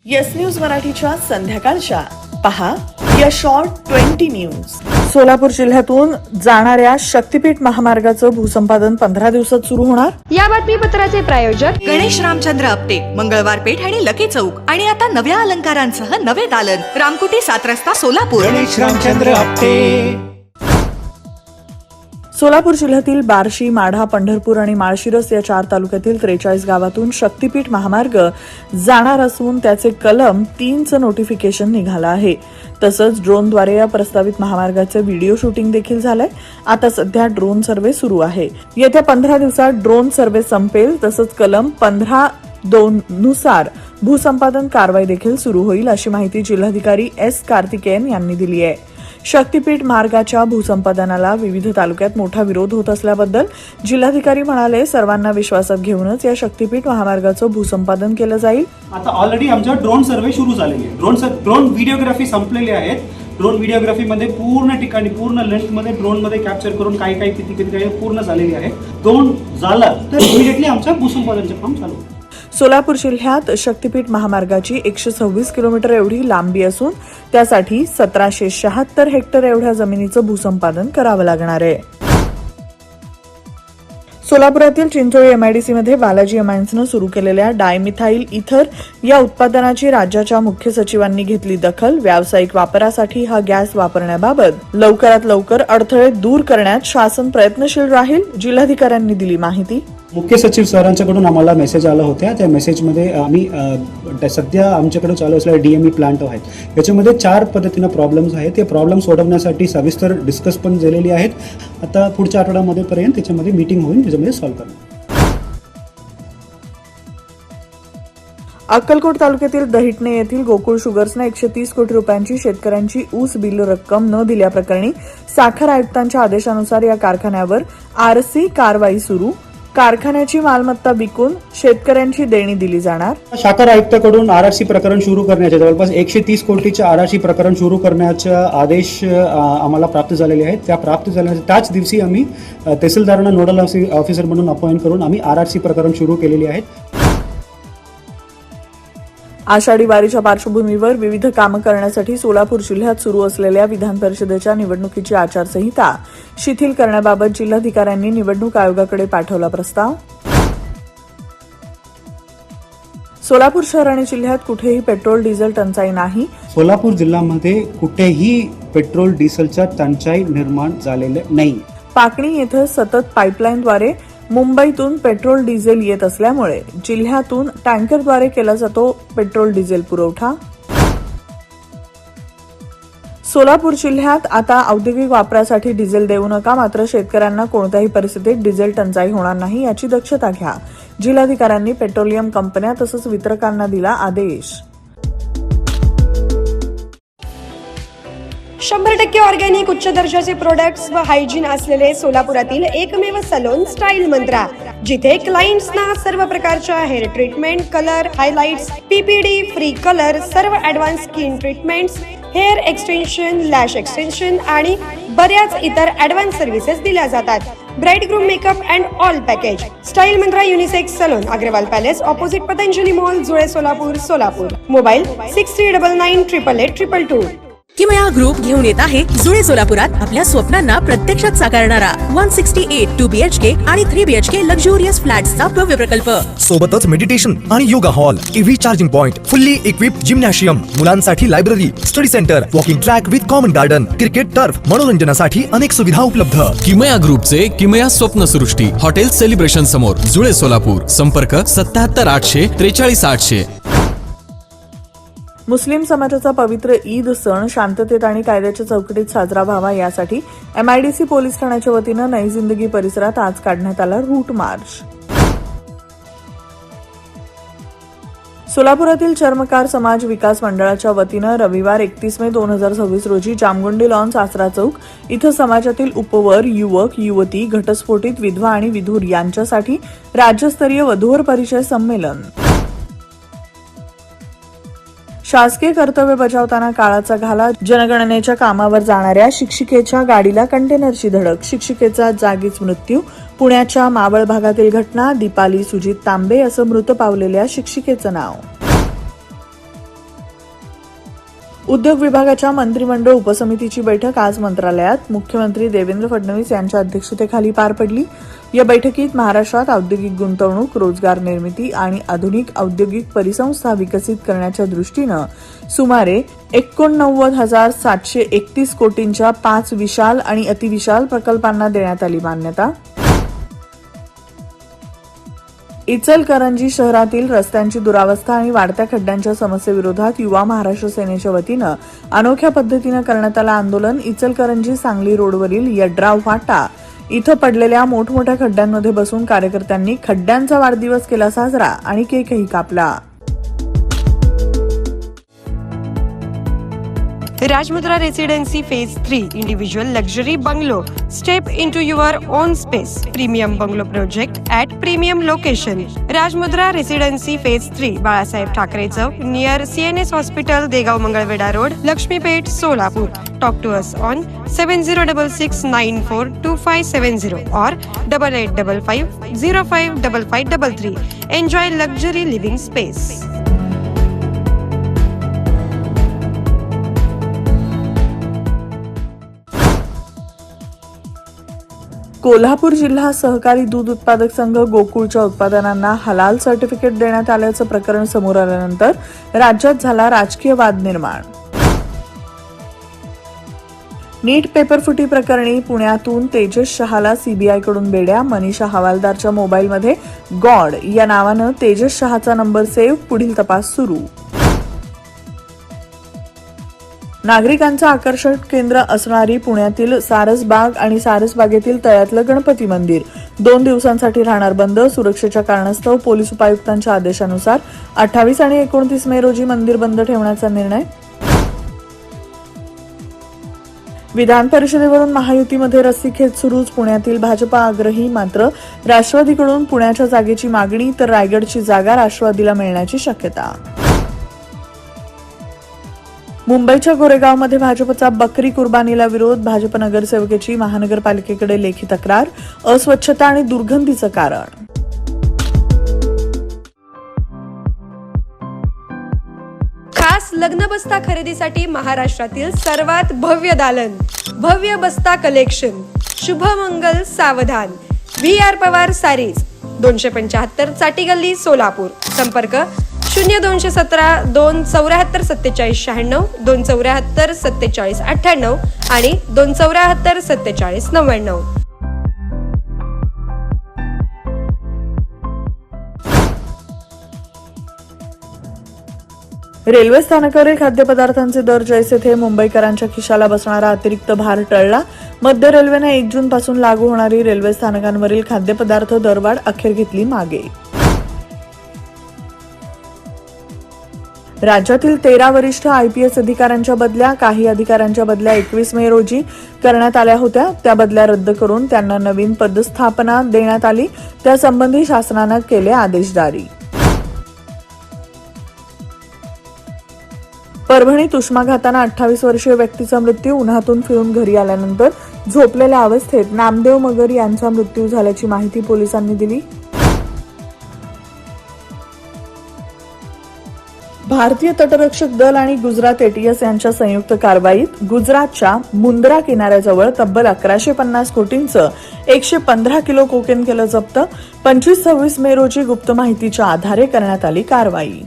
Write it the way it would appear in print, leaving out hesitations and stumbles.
Yes news मराठीच्या संध्याकाळच्या पहा या शॉर्ट 20 न्यूज. सोलापूर जिल्ह्यातून जाणाऱ्या शक्तीपीठ महामार्गाचं भूसंपादन 15 दिवसात सुरू होणार. या बातमीपत्राचे प्रायोजक गणेश रामचंद्र आपटे, मंगळवार पेठ आणि लकी चौक आणि आता नव्या अलंकारांसह नवे दालन, रामकुटी 7 रस्ता सोलापूर. गणेश रामचंद्र आपटे. सोलापूर जिल्ह्यातील बार्शी, माढा, पंढरपूर आणि माळशिरस या 4 तालुक्यातील 43 गावातून शक्तीपीठ महामार्ग जाणार असून त्याचे कलम 3चं नोटिफिकेशन निघालं आहे. तसंच ड्रोनद्वारे या प्रस्तावित महामार्गाचे व्हिडिओ शूटिंग देखील झालंय. आता सध्या ड्रोन सर्व्हे सुरू आहे. येत्या 15 दिवसात ड्रोन सर्व्हे संपेल. तसंच कलम 15(2) नुसार भूसंपादन कारवाई देखील सुरू होईल, अशी माहिती जिल्हाधिकारी एस. कार्तिकेयन यांनी दिली आहे. शक्तीपीठ मार्गाच्या भूसंपादनाला विविध तालुक्यात मोठा विरोध होत असल्याबद्दल जिल्हाधिकारी म्हणाले, सर्वांना विश्वासात घेऊनच या शक्तीपीठ महामार्गाचं भूसंपादन केलं जाईल. आता ऑलरेडी आमच्या ड्रोन सर्व्हे सुरू झालेली आहे. ड्रोन व्हिडिओग्राफी संपलेली आहेत. ड्रोन व्हिडिओग्राफीमध्ये पूर्ण ठिकाणी पूर्ण लेंथमध्ये ड्रोनमध्ये कॅप्चर करून काही पूर्ण झालेली आहे. ड्रोन झाला तर इमिडिएटली आमचं भूसंपादनचं काम चालू होईल. सोलापूर जिल्ह्यात शक्तीपीठ महामार्गाची 126 किलोमीटर एवढी लांबी असून त्यासाठी 1776 हेक्टर एवढ्या जमिनीचं भूसंपादन करावं लागणार आहे. सोलापुरातील चिंचोळी एमआयडीसी मध्ये बालाजी अमायन्सनं सुरू केलेल्या डायमिथाईल इथर या उत्पादनाची राज्याच्या मुख्य सचिवांनी घेतली दखल. व्यावसायिक वापरासाठी हा गॅस वापरण्याबाबत लवकरात लवकर अडथळे दूर करण्यात शासन प्रयत्नशील राहील, जिल्हाधिकाऱ्यांनी दिली माहिती. मुख्य सचिव सरांच्याकडून आम्हाला मेसेज आला होता. त्या मेसेजमध्ये आम्ही सध्या आमच्याकडे चालू असलेला डीएमई प्लांट आहेत, याच्यामध्ये 4 पद्धतीनं प्रॉब्लेम्स आहेत. ते प्रॉब्लेम सोडवण्यासाठी सविस्तर डिस्कस पण झालेली आहेत. आता पुढच्या आठवड्यामध्ये पर्यंत त्याच्यामध्ये मीटिंग होईल, त्याच्यामध्ये सॉल्व्ह करणार. अक्कलकोट तालुक्यातील दहिटणे येथील गोकुळ शुगर्सने 130 कोटी रुपयांची शेतकऱ्यांची ऊस बिल रक्कम न दिल्याप्रकरणी साखर आयुक्तांच्या आदेशानुसार या कारखान्यावर आरसी कारवाई सुरू. कारखान्याची मालमत्ता विकून शेतकऱ्यांची देणी दिली जाणार. साखर आयुक्ताकडून आरआरसी प्रकरण सुरू करण्याचे जवळपास 130 कोटीचे आरआरसी प्रकरण सुरू करण्याचे आदेश आम्हाला प्राप्त झालेले आहेत. त्या प्राप्त झाल्याच्या त्याच दिवशी आम्ही तहसीलदारांना नोडल ऑफिसर म्हणून अपॉइंट करून आम्ही आरआरसी प्रकरण सुरू केलेली आहेत. आषाढी वारीच्या पार्श्वभूमीवर विविध कामं करण्यासाठी सोलापूर जिल्ह्यात सुरू असलेल्या विधान परिषदेच्या निवडणुकीची आचारसंहिता शिथिल करण्याबाबत जिल्हाधिकाऱ्यांनी निवडणूक आयोगाकडे पाठवला प्रस्ताव. सोलापूर शहर आणि जिल्ह्यात कुठेही पेट्रोल डिझेल टंचाई नाही. सोलापूर जिल्ह्यामध्ये कुठेही पेट्रोल डिझेलचा टंचाई निर्माण झालेलं नाही. पाकणी येथे सतत पाईपलाईनद्वारे मुंबईतून पेट्रोल डिझेल येत असल्यामुळे जिल्ह्यातून टँकरद्वारे केला जातो पेट्रोल डिझेल पुरवठा. सोलापूर जिल्ह्यात आता औद्योगिक वापरासाठी डिझेल देऊ नका, मात्र शेतकऱ्यांना कोणत्याही परिस्थितीत डिझेल टंचाई होणार नाही याची दक्षता घ्या, जिल्हाधिकाऱ्यांनी पेट्रोलियम कंपन्या तसंच वितरकांना दिला आदेश. 100% ऑर्गॅनिक उच्च दर्जाचे प्रोडक्ट्स व हायजीन असलेले सोलापुरातील एकमेव सलोन स्टाईल मंत्रा, जिथे क्लायंट्सना सर्व प्रकारच्या hair treatment, colour, highlights, PPD, free colour, सर्व advance skin treatments, hair extension, lash extension आणि बऱ्याच इतर ऍडव्हान्स सर्व्हिसेस दिल्या जातात. Bride groom makeup and all package. Style mantra unisex salon, Agarwal palace, opposite Patanjali mall, Jule Solapur, Solapur. Mobile 6399888822. किमया ग्रुप घेऊन येत आहे जुळे सोलापुरात आपल्या स्वप्नांना प्रत्यक्षात साकारणारा 168 2 BHK आणि 3 BHK लक्झुरियस फ्लॅट्सचा भव्य प्रकल्प. सोबतच मेडिटेशन आणि yoga hall, EV charging point, fully equipped gymnasium, मुलांसाठी library, study centre, walking track with common garden, cricket turf, मनोरंजनासाठी अनेक सुविधा उपलब्ध. किमया ग्रुपचे किमया स्वप्नसृष्टी हॉटेल सेलिब्रेशन समोर, जुळे सोलापूर. संपर्क 77 800 43 800. मुस्लिम समाजाचा पवित्र ईद सण शांततेत आणि कायद्याच्या चौकटीत साजरा व्हावा यासाठी एमआयडीसी पोलीस ठाण्याच्या वतीनं नई जिंदगी परिसरात आज काढण्यात आला रूट मार्च. सोलापुरातील चर्मकार समाज विकास मंडळाच्या वतीनं रविवार 31 मे 2026 रोजी जामगुंडी लॉन, सासरा चौक इथं समाजातील उपवर, युवक, युवती, घटस्फोटित, विधवा आणि विधूर यांच्यासाठी राज्यस्तरीय वधूवर परिचय संमेलन. शासकीय कर्तव्य बजावताना काळाचा घाला, जनगणनेच्या कामावर जाणाऱ्या शिक्षिकेच्या गाडीला कंटेनरची धडक, शिक्षिकेचा जागीच मृत्यू. पुण्याच्या मावळ भागातील घटना. दीपाली सुजित तांबे असं मृत पावलेल्या शिक्षिकेचं नाव. उद्योग विभागाच्या मंत्रिमंडळ उपसमितीची बैठक आज मंत्रालयात मुख्यमंत्री देवेंद्र फडणवीस यांच्या अध्यक्षतेखाली पार पडली. या बैठकीत महाराष्ट्रात औद्योगिक गुंतवणूक, रोजगार निर्मिती आणि आधुनिक औद्योगिक परिसंस्था विकसित करण्याच्या दृष्टीनं सुमारे 89,731 कोटींच्या 5 विशाल आणि अतिविशाल प्रकल्पांना देण्यात आली मान्यता. इचलकरंजी शहरातील रस्त्यांची दुरावस्था आणि वाढत्या खड्ड्यांच्या समस्येविरोधात युवा महाराष्ट्र सेनेच्या वतीनं अनोख्या पद्धतीनं करण्यात आलं आंदोलन. इचलकरंजी सांगली रोडवरील यड्राव फाटा इथं पडलेल्या मोठमोठ्या खड्ड्यांमध्ये बसून कार्यकर्त्यांनी खड्ड्यांचा वाढदिवस केला साजरा आणि केकही कापला. Rajmudra Residency Phase 3 Individual Luxury Bungalow. Step into your own space. Premium Bungalow Project at Premium Location. Rajmudra Residency Phase 3 Balasaheb Thackeray Chowk near CNS Hospital, Degaon Mangalwedha road, Laxmipeth, Solapur. Talk to us on 7066942570 or 8855055533. Enjoy luxury living space. Kolhapur जिल्हा सहकारी दूध उत्पादक संघ गोकुळच्या उत्पादनांना हलाल certificate देण्यात आल्याचं प्रकरण समोर आल्यानंतर राज्यात झाला राजकीय वाद निर्माण. नीट पेपरफुटी प्रकरणी पुण्यातून तेजस शहाला सीबीआयकडून बेड्या. मनीषा हवालदारच्या मोबाईलमध्ये गॉड या नावानं तेजस शहाचा नंबर सेव्ह. पुढील तपास सुरू. नागरिकांचं आकर्षण केंद्र असणारी पुण्यातील सारसबाग आणि सारसबागेतील तळ्यातलं गणपती मंदिर 2 दिवसांसाठी राहणार बंद. सुरक्षेच्या कारणास्तव पोलीस उपायुक्तांच्या आदेशानुसार 28 आणि 29 मे रोजी मंदिर बंद ठेवण्याचा निर्णय. विधान परिषदेवरून महायुतीमध्ये रस्सीखेच सुरूच. पुण्यातील भाजपा आग्रही, मात्र राष्ट्रवादीकडून पुण्याच्या जागेची मागणी तर रायगडची जागा राष्ट्रवादीला मिळण्याची शक्यता. मुंबईच्या गोरेगावमध्ये भाजपचा बकरी कुर्बानीला विरोध. भाजप नगरसेवकेची महानगरपालिकेकडे लेखी तक्रार. अस्वच्छता आणि दुर्गंधीचं कारण. खास लग्न बस्ता खरेदीसाठी महाराष्ट्रातील सर्वात भव्य दालन, भव्य बस्ता कलेक्शन, शुभमंगल सावधान, VR पवार सारीज, 275 चाटी गल्ली, सोलापूर. संपर्क 0217 274 47 96, 274 47 98 आणि 274 47 99. रेल्वे स्थानकावरील खाद्यपदार्थांचे दर जैसे थे. मुंबईकरांच्या खिशाला बसणारा अतिरिक्त भार टळला. मध्य रेल्वेने 1 जून पासून लागू होणारी रेल्वे स्थानकांवरील खाद्यपदार्थ दरवाढ अखेर घेतली मागे. राज्यातील 13 वरिष्ठ IPS अधिकाऱ्यांच्या बदल्या. काही अधिकाऱ्यांच्या बदल्या 21 मे रोजी करण्यात आल्या होत्या. त्या बदल्या रद्द करून त्यांना नवीन पदस्थापना देण्यात आली. त्यासंबंधी शासनानं केले आदेश जारी. परभणीत उष्माघातानं 28 वर्षीय व्यक्तीचा मृत्यू. उन्हातून फिरून घरी आल्यानंतर झोपलेल्या अवस्थेत नामदेव मगर यांचा मृत्यू झाल्याची माहिती पोलिसांनी दिली. भारतीय तटरक्षक दल आणि गुजरात ATS यांच्या संयुक्त कारवाईत गुजरातच्या मुंद्रा किनाऱ्याजवळ तब्बल 1150 कोटींचं 115 किलो कोकेन केलं जप्त. 25-26 मे रोजी गुप्त माहितीच्या आधारे करण्यात आली कारवाई.